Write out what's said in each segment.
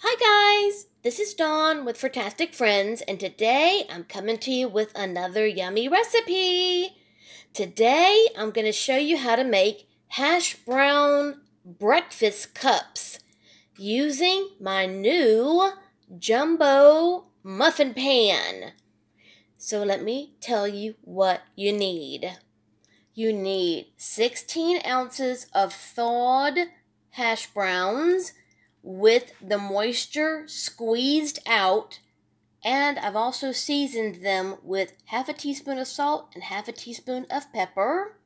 Hi guys, this is Dawn with Furtastic Friends, and today I'm coming to you with another yummy recipe. Today I'm going to show you how to make hash brown breakfast cups using my new jumbo muffin pan. So let me tell you what you need. You need 16 ounces of thawed hash browns with the moisture squeezed out, and I've also seasoned them with half a teaspoon of salt and half a teaspoon of pepper.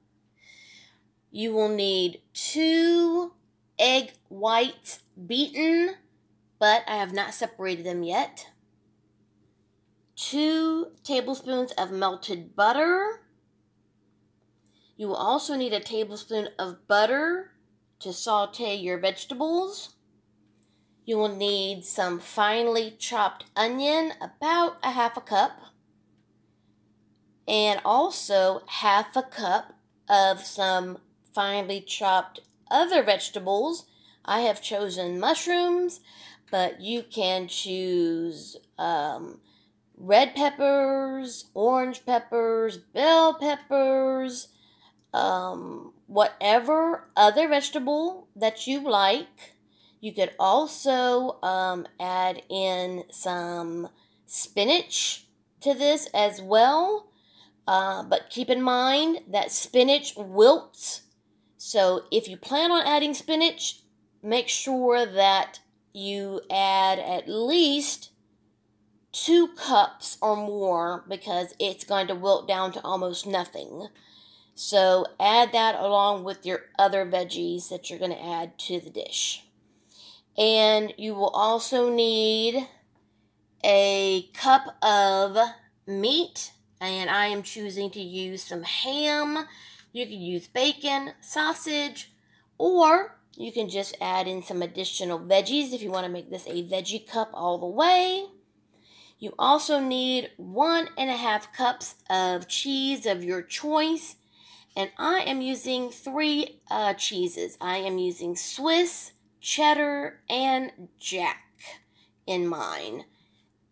You will need 2 egg whites beaten, but I have not separated them yet. 2 tablespoons of melted butter. You will also need a tablespoon of butter to saute your vegetables. You will need some finely chopped onion, about a half a cup, and also half a cup of some finely chopped other vegetables. I have chosen mushrooms, but you can choose red peppers, orange peppers, bell peppers, whatever other vegetable that you like. You could also add in some spinach to this as well. But keep in mind that spinach wilts. So if you plan on adding spinach, make sure that you add at least 2 cups or more, because it's going to wilt down to almost nothing. So add that along with your other veggies that you're going to add to the dish. And you will also need a cup of meat, and I am choosing to use some ham. You can use bacon, sausage, or you can just add in some additional veggies if you want to make this a veggie cup all the way. You also need 1.5 cups of cheese of your choice, and I am using 3 cheeses. I am using Swiss, cheddar, and Jack in mine.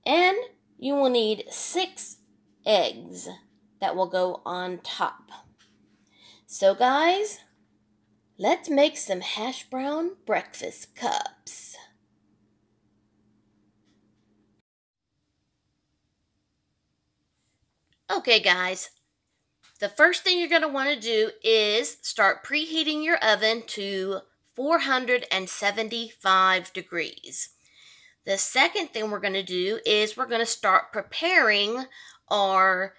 And you will need 6 eggs that will go on top. So guys, let's make some hash brown breakfast cups. Okay guys, the first thing you're going to want to do is start preheating your oven to 475 degrees. The second thing we're going to do is we're going to start preparing our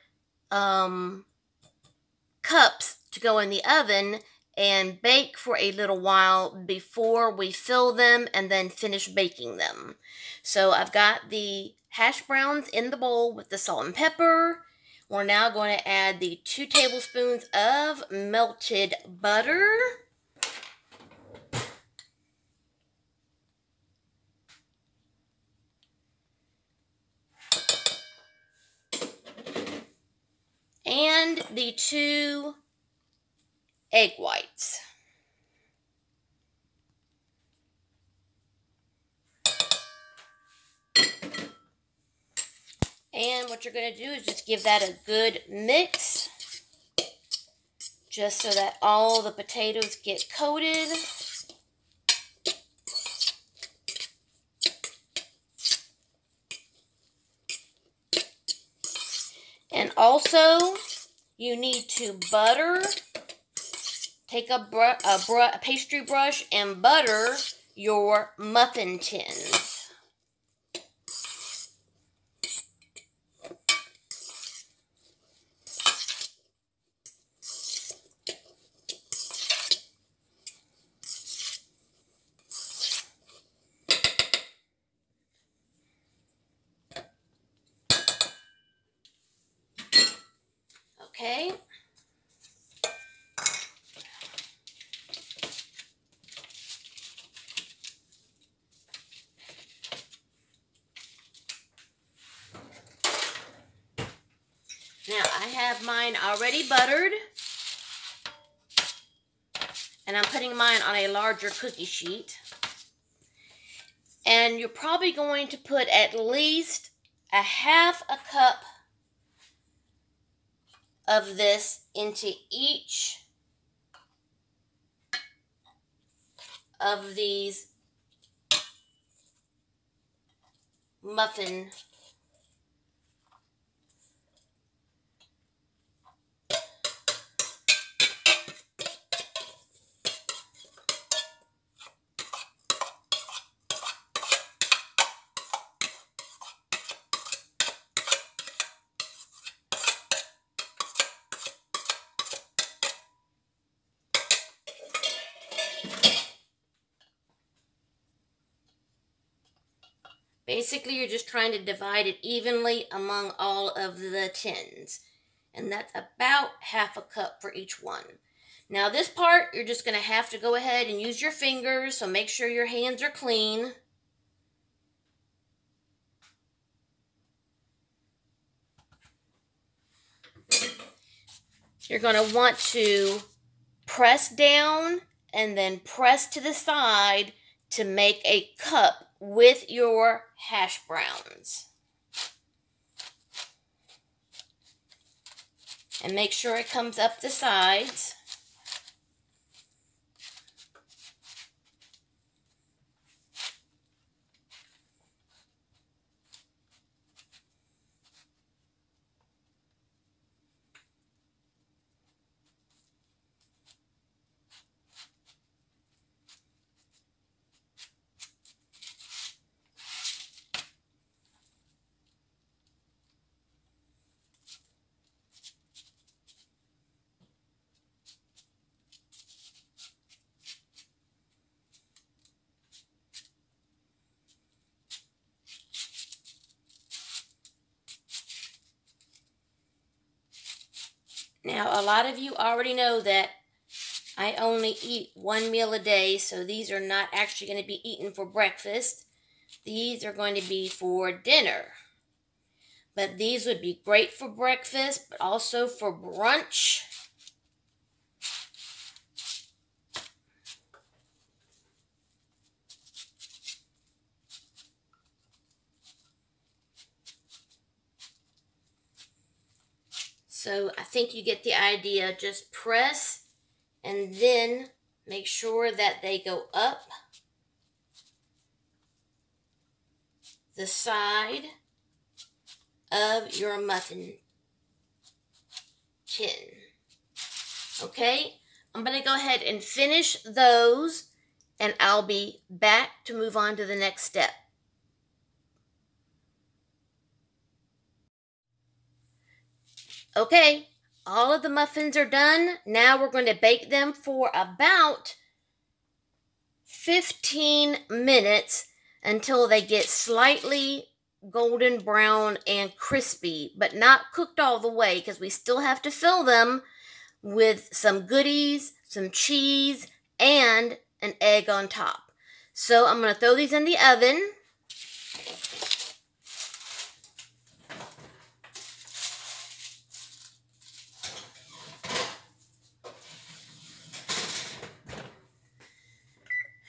cups to go in the oven and bake for a little while before we fill them and then finish baking them. So I've got the hash browns in the bowl with the salt and pepper. We're now going to add the 2 tablespoons of melted butter. And the 2 egg whites. And what you're going to do is just give that a good mix, just so that all the potatoes get coated. And also, you need to butter. Take a pastry brush and butter your muffin tins. Okay. Now I have mine already buttered, and I'm putting mine on a larger cookie sheet. And you're probably going to put at least a half a cup of this into each of these muffin Basically, you're just trying to divide it evenly among all of the tins. And that's about half a cup for each one. Now this part, you're just going to have to go ahead and use your fingers, so make sure your hands are clean. You're going to want to press down and then press to the side to make a cup with your hash browns. And make sure it comes up the sides. Now, a lot of you already know that I only eat one meal a day, so these are not actually going to be eaten for breakfast. These are going to be for dinner. But these would be great for breakfast, but also for brunch. So I think you get the idea. Just press and then make sure that they go up the side of your muffin tin. Okay, I'm going to go ahead and finish those, and I'll be back to move on to the next step. Okay, all of the muffins are done. Now we're going to bake them for about 15 minutes until they get slightly golden brown and crispy, but not cooked all the way, because we still have to fill them with some goodies, some cheese, and an egg on top. So I'm going to throw these in the oven.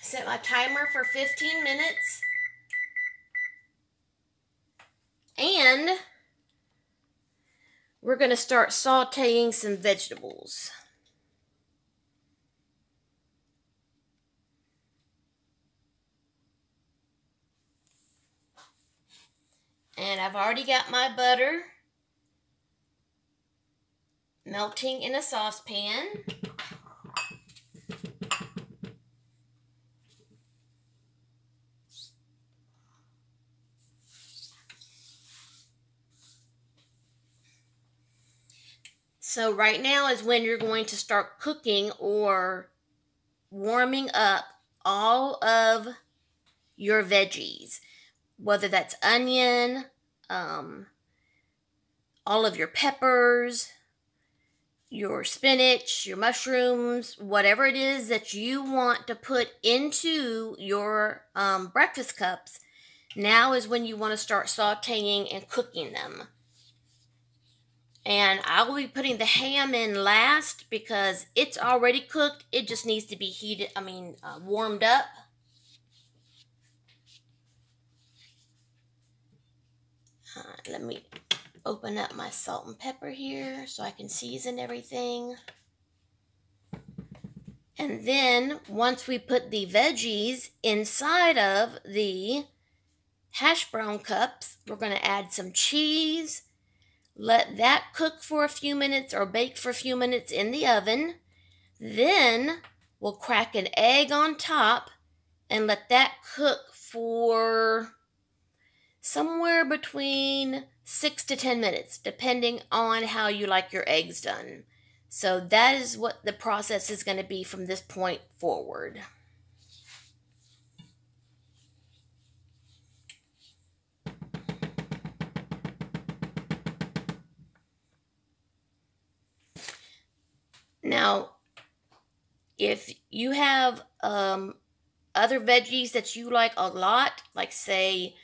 Set my timer for 15 minutes. And we're going to start sauteing some vegetables. And I've already got my butter melting in a saucepan. So right now is when you're going to start cooking or warming up all of your veggies, whether that's onion, all of your peppers, your spinach, your mushrooms, whatever it is that you want to put into your breakfast cups. Now is when you want to start sauteing and cooking them. And I will be putting the ham in last because it's already cooked. It just needs to be warmed up. Let me open up my salt and pepper here so I can season everything. And then once we put the veggies inside of the hash brown cups, we're going to add some cheese. Let that cook for a few minutes or bake for a few minutes in the oven. Then we'll crack an egg on top and let that cook for somewhere between 6 to 10 minutes, depending on how you like your eggs done. So that is what the process is going to be from this point forward. Now, if you have other veggies that you like a lot, like say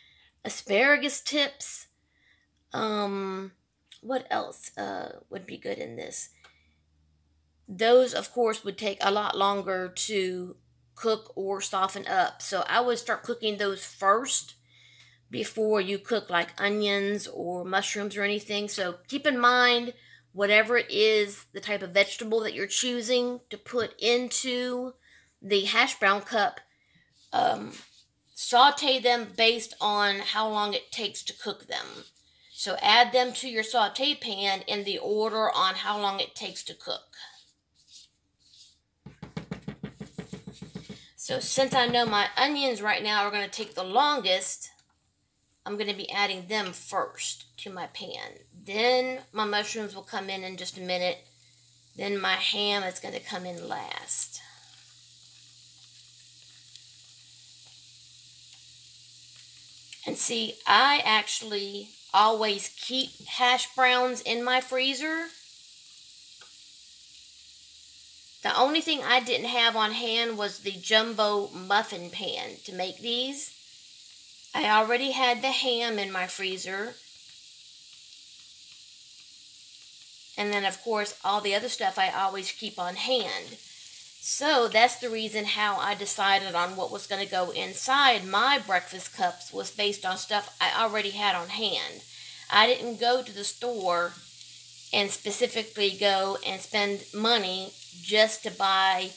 asparagus tips, what else would be good in this? Those, of course, would take a lot longer to cook or soften up. So I would start cooking those first before you cook like onions or mushrooms or anything. So keep in mind, whatever it is, the type of vegetable that you're choosing to put into the hash brown cup, saute them based on how long it takes to cook them. So add them to your saute pan in the order on how long it takes to cook. So since I know my onions right now are going to take the longest, I'm going to be adding them first to my pan. Then my mushrooms will come in just a minute. Then my ham is going to come in last. And see, I actually always keep hash browns in my freezer. The only thing I didn't have on hand was the jumbo muffin pan to make these. I already had the ham in my freezer. And then, of course, all the other stuff I always keep on hand. So that's the reason how I decided on what was going to go inside my breakfast cups was based on stuff I already had on hand. I didn't go to the store and specifically go and spend money just to buy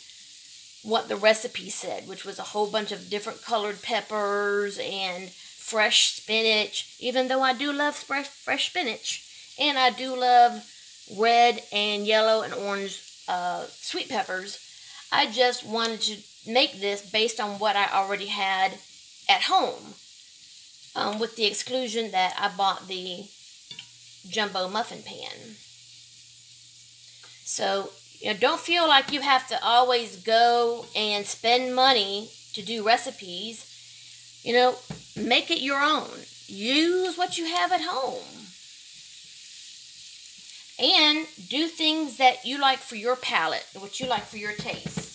what the recipe said, which was a whole bunch of different colored peppers and fresh spinach, even though I do love fresh spinach. And I do love red and yellow and orange sweet peppers. I just wanted to make this based on what I already had at home, with the exclusion that I bought the jumbo muffin pan. So, don't feel like you have to always go and spend money to do recipes. Make it your own. Use what you have at home. And do things that you like for your palate, what you like for your taste.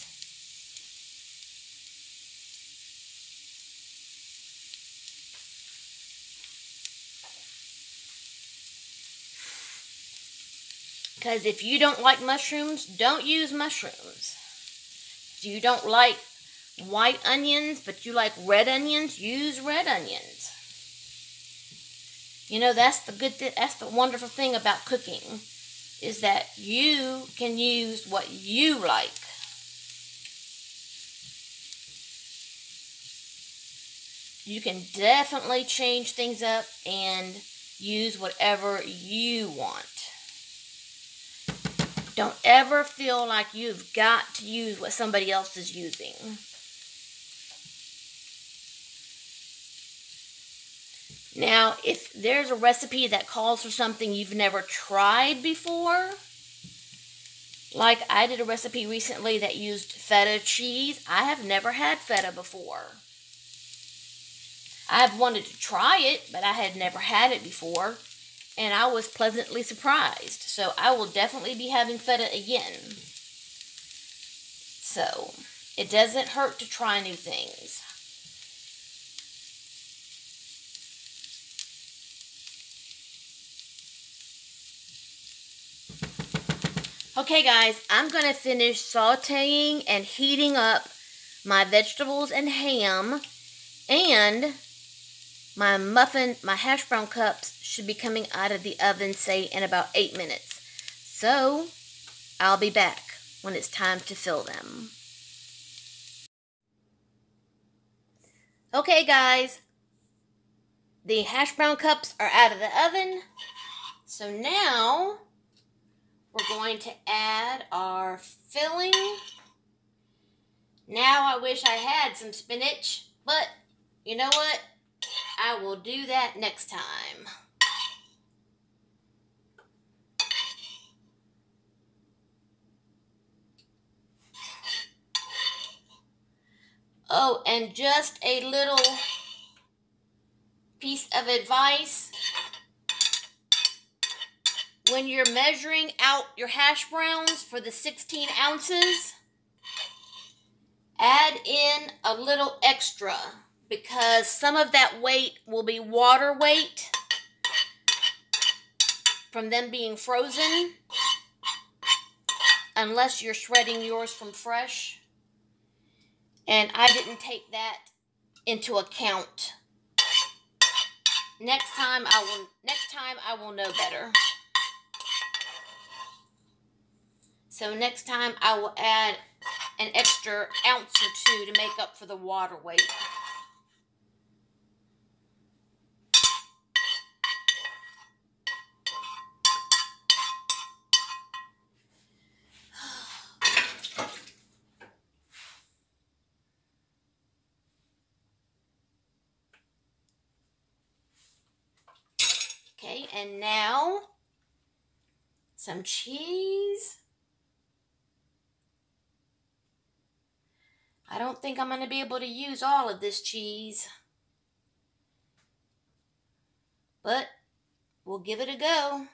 Because if you don't like mushrooms, don't use mushrooms. If you don't like white onions, but you like red onions, use red onions. That's the wonderful thing about cooking, is that you can use what you like. You can definitely change things up and use whatever you want. Don't ever feel like you've got to use what somebody else is using. Now, if there's a recipe that calls for something you've never tried before, like I did a recipe recently that used feta cheese. I have never had feta before. I've wanted to try it, but I had never had it before. And I was pleasantly surprised. So I will definitely be having feta again. So it doesn't hurt to try new things. Okay guys, I'm going to finish sauteing and heating up my vegetables and ham. And my hash brown cups should be coming out of the oven, say, in about 8 minutes. So, I'll be back when it's time to fill them. Okay, guys. The hash brown cups are out of the oven. So now, we're going to add our filling. Now I wish I had some spinach, but you know what? I will do that next time. Oh, and just a little piece of advice. When you're measuring out your hash browns for the 16 ounces, add in a little extra because some of that weight will be water weight from them being frozen, unless you're shredding yours from fresh. And I didn't take that into account. Next time I will know better. So next time I will add an extra ounce or 2 to make up for the water weight. Okay, and now some cheese. I don't think I'm going to be able to use all of this cheese, but we'll give it a go.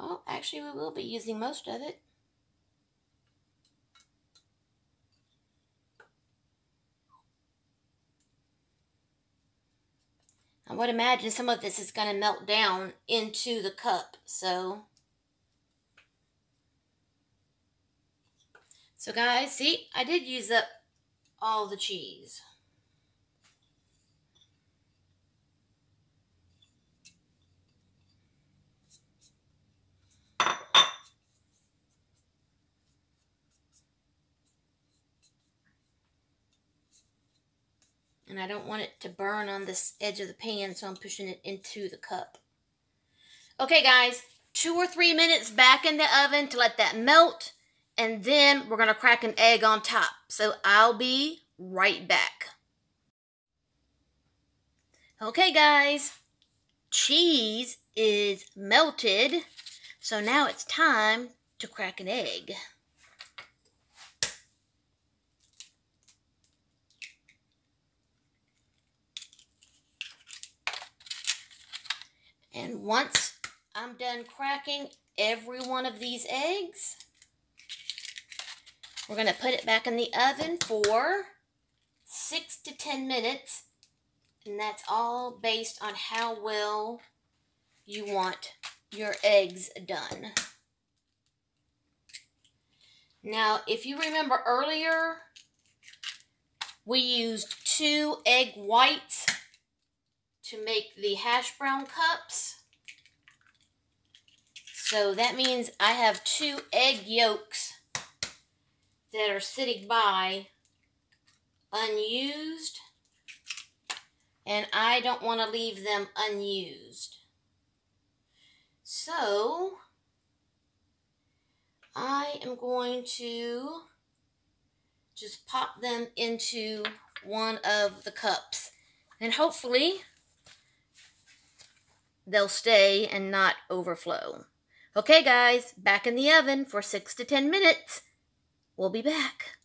Oh, actually, we will be using most of it. I would imagine some of this is going to melt down into the cup. So guys, see, I did use up all the cheese. And I don't want it to burn on this edge of the pan, so I'm pushing it into the cup. Okay, guys, 2 or 3 minutes back in the oven to let that melt, and then we're going to crack an egg on top. So I'll be right back. Okay, guys, cheese is melted, so now it's time to crack an egg. And once I'm done cracking every one of these eggs, we're going to put it back in the oven for 6 to 10 minutes. And that's all based on how well you want your eggs done. Now, if you remember earlier, we used 2 egg whites to make the hash brown cups. So that means I have 2 egg yolks that are sitting by unused, and I don't want to leave them unused. So I am going to just pop them into one of the cups, and hopefully they'll stay and not overflow. Okay, guys, back in the oven for 6 to 10 minutes. We'll be back.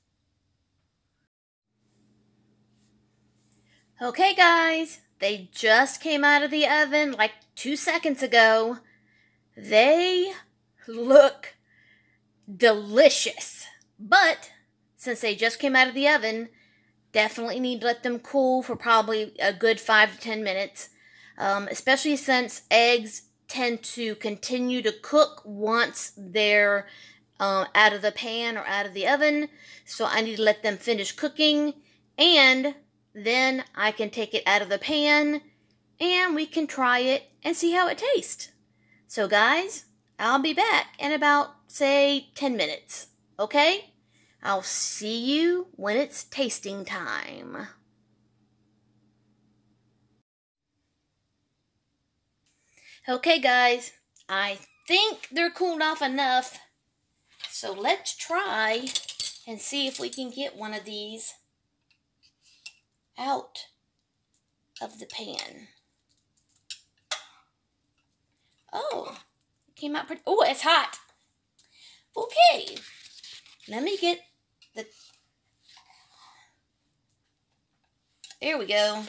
Okay, guys, they just came out of the oven like 2 seconds ago. They look delicious. But since they just came out of the oven, definitely need to let them cool for probably a good 5 to 10 minutes. Especially since eggs tend to continue to cook once they're out of the pan or out of the oven. So I need to let them finish cooking, and then I can take it out of the pan and we can try it and see how it tastes. So guys, I'll be back in about, say, 10 minutes. Okay? I'll see you when it's tasting time. Okay guys, I think they're cooled off enough. So let's try and see if we can get one of these out of the pan. Oh, it came out pretty. Oh, it's hot. Okay, let me get the. There we go.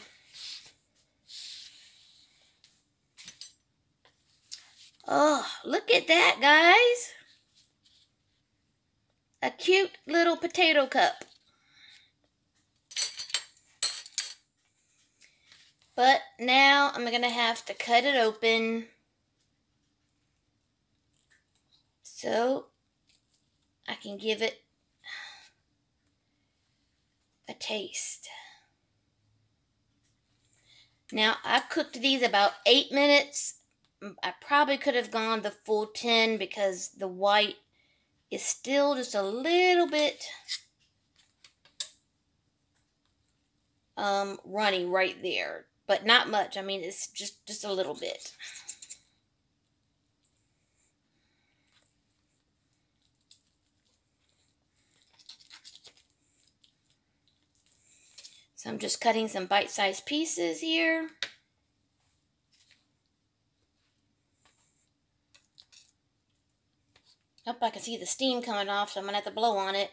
Oh, look at that, guys. A cute little potato cup. But now I'm going to have to cut it open so I can give it a taste. Now, I cooked these about 8 minutes. I probably could have gone the full 10 because the white is still just a little bit runny right there. But not much. I mean, it's just a little bit. So I'm just cutting some bite-sized pieces here. Oh, I can see the steam coming off, so I'm going to have to blow on it.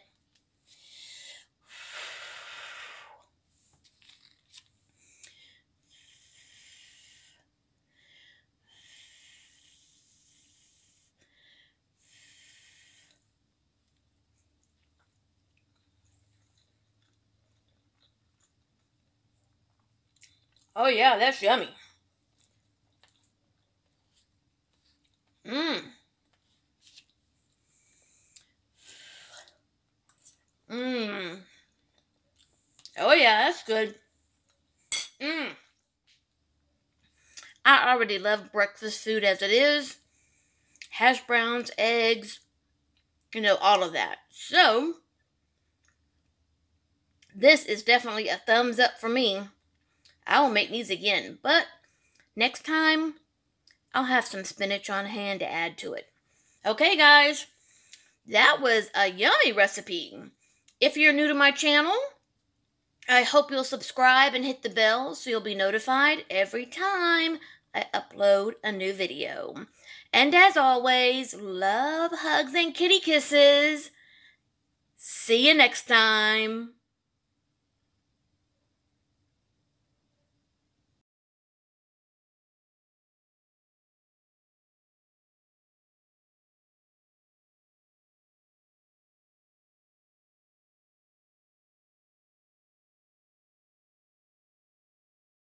Oh yeah, that's yummy. Mmm. Mmm. Oh yeah, that's good. Mmm. I already love breakfast food as it is. Hash browns, eggs, all of that. So, this is definitely a thumbs up for me. I will make these again, but next time, I'll have some spinach on hand to add to it. Okay, guys, that was a yummy recipe. If you're new to my channel, I hope you'll subscribe and hit the bell so you'll be notified every time I upload a new video. And as always, love, hugs, and kitty kisses. See you next time.